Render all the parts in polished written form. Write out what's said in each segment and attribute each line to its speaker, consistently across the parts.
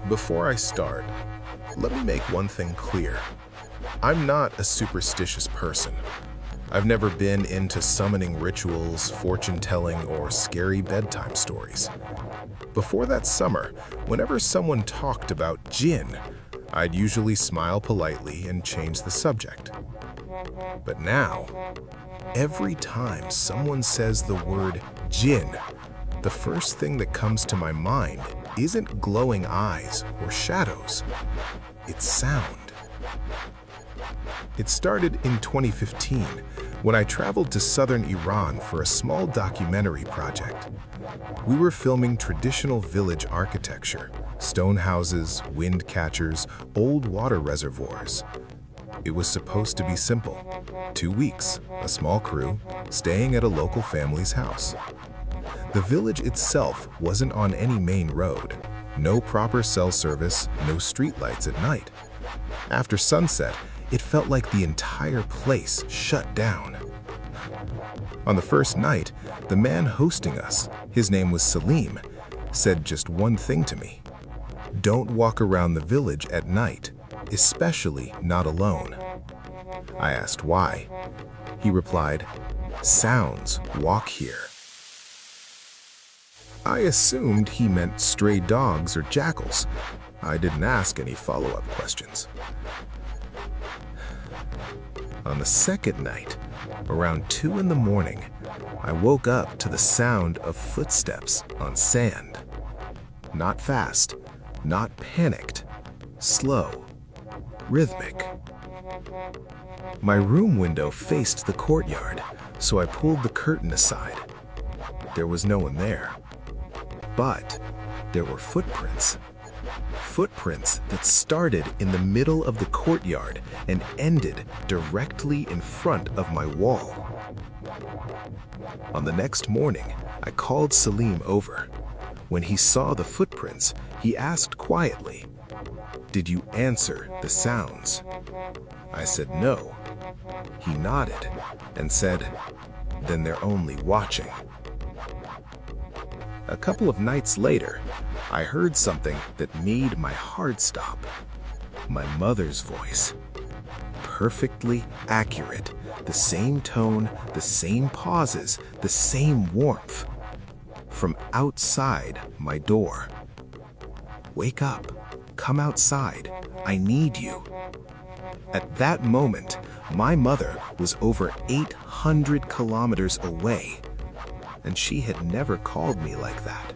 Speaker 1: Before I start, let me make one thing clear. I'm not a superstitious person. I've never been into summoning rituals, fortune-telling, or scary bedtime stories. Before that summer, whenever someone talked about jinn, I'd usually smile politely and change the subject. But now, every time someone says the word jinn, the first thing that comes to my mind isn't glowing eyes or shadows, it's sound. It started in 2015 when I traveled to southern Iran for a small documentary project. We were filming traditional village architecture, stone houses, wind catchers, old water reservoirs. It was supposed to be simple. 2 weeks, a small crew, staying at a local family's house. The village itself wasn't on any main road. No proper cell service, no streetlights at night. After sunset, it felt like the entire place shut down. On the first night, the man hosting us, his name was Salim, said just one thing to me. Don't walk around the village at night, especially not alone. I asked why. He replied, sounds walk here. I assumed he meant stray dogs or jackals. I didn't ask any follow-up questions. On the second night, around 2 in the morning, I woke up to the sound of footsteps on sand. Not fast, not panicked, slow, rhythmic. My room window faced the courtyard, so I pulled the curtain aside. There was no one there. But there were footprints. Footprints that started in the middle of the courtyard and ended directly in front of my wall. On the next morning, I called Salim over. When he saw the footprints, he asked quietly, "Did you answer the sounds?" I said no. He nodded and said, "Then they're only watching." A couple of nights later, I heard something that made my heart stop. My mother's voice. Perfectly accurate. The same tone, the same pauses, the same warmth. From outside my door. "Wake up. Come outside. I need you." At that moment, my mother was over 800 kilometers away, and she had never called me like that.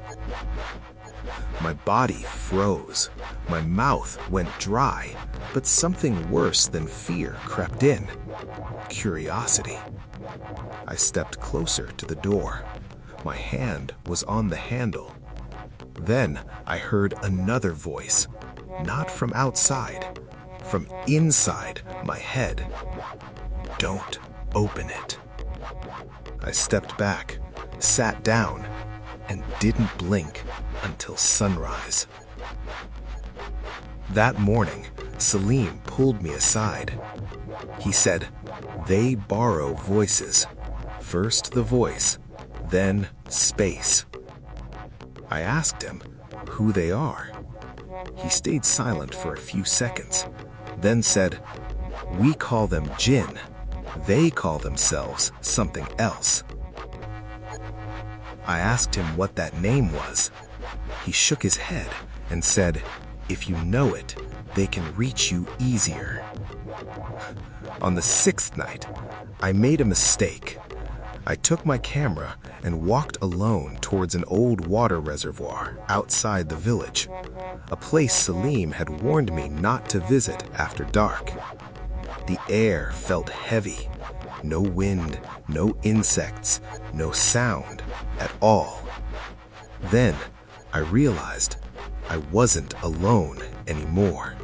Speaker 1: My body froze. My mouth went dry, but something worse than fear crept in. Curiosity. I stepped closer to the door. My hand was on the handle. Then I heard another voice, not from outside, from inside my head. "Don't open it." I stepped back, sat down, and didn't blink until sunrise. That morning, Salim pulled me aside. He said, "They borrow voices. First the voice, then space." I asked him who they are. He stayed silent for a few seconds, then said, "We call them jinn. They call themselves something else." I asked him what that name was. He shook his head and said, "If you know it, they can reach you easier." On the 6th night, I made a mistake. I took my camera and walked alone towards an old water reservoir outside the village, a place Salim had warned me not to visit after dark. The air felt heavy. No wind, no insects, no sound at all. Then I realized I wasn't alone anymore.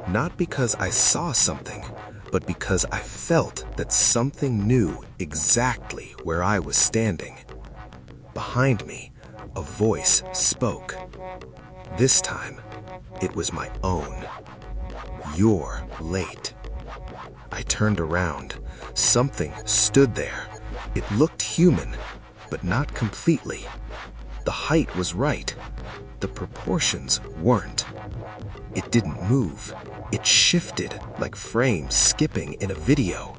Speaker 1: Not because I saw something, but because I felt that something knew exactly where I was standing. Behind me, a voice spoke. This time, it was my own. "You're late." I turned around. Something stood there. It looked human, but not completely. The height was right. the proportions weren't. It didn't move. It shifted like frames skipping in a video.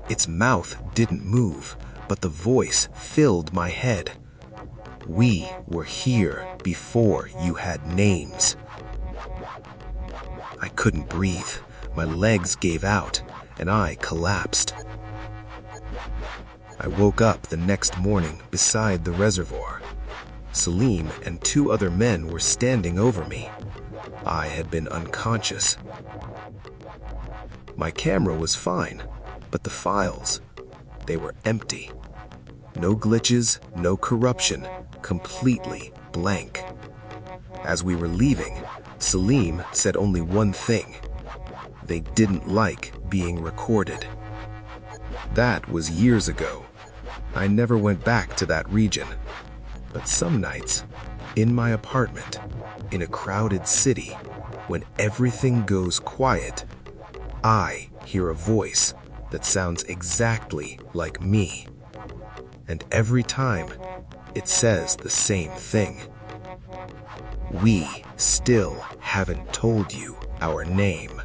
Speaker 1: Its mouth didn't move, but the voice filled my head. We were here before you had names. I couldn't breathe. My legs gave out, and I collapsed. I woke up the next morning beside the reservoir. Salim and 2 other men were standing over me. I had been unconscious. My camera was fine, but the files, they were empty. No glitches, no corruption, completely blank. As we were leaving, Salim said only one thing. They didn't like being recorded. That was years ago. I never went back to that region. But some nights, in my apartment, in a crowded city, when everything goes quiet, I hear a voice that sounds exactly like me. And every time, it says the same thing. We still haven't told you our name.